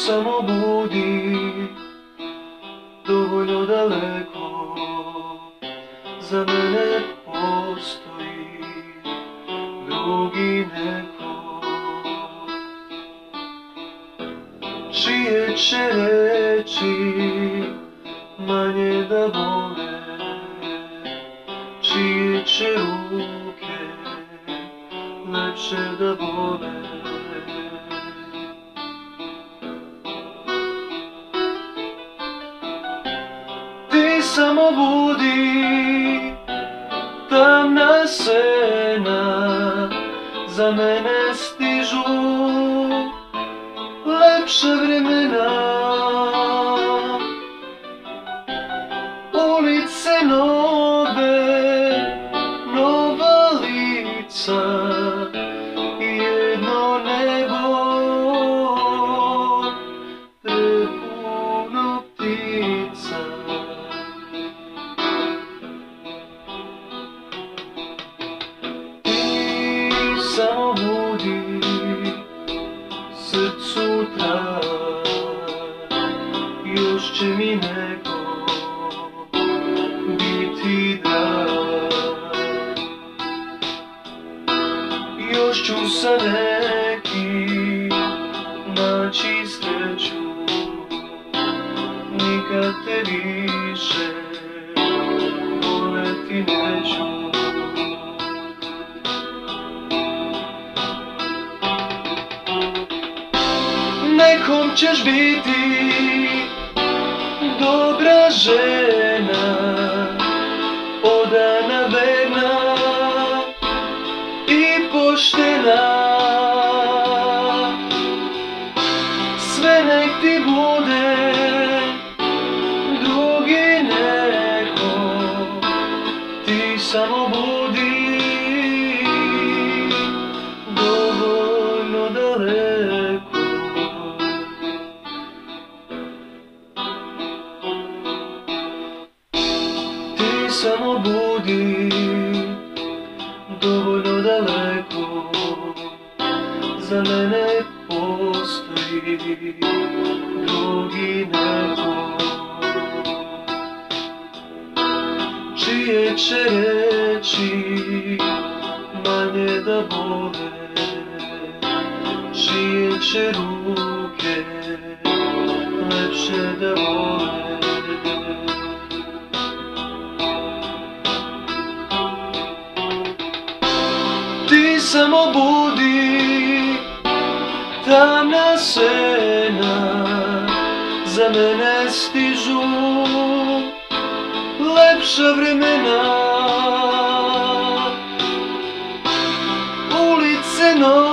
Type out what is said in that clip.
samo budi, dovoljno daleko za mene postoji drugi neko, čije će reči manje da bole, čije će ruke lepše da bole. Ti samo budi, tamna sena za mene stižu, lepša vremena, ulice nove, nova lica, jedno nebo prepuno ptica. Ti samo budi, srcu traj, još će mi neko biti drag, još ću sa nekim naći sreću, nikad te više voleti neću. Nekom ćeš biti dobra žena, odana, verna i poštena. Sve nek ti bude drugi neko, ti samo budi dovoljno daleko. Ti samo budi dovoljno daleko, za mene postoji drugi neko, čije će reči manje da bole, čije će ruke lepše da vole. Ti samo budi, tamna sena za mene stižu, lepša vremena, ulice nove.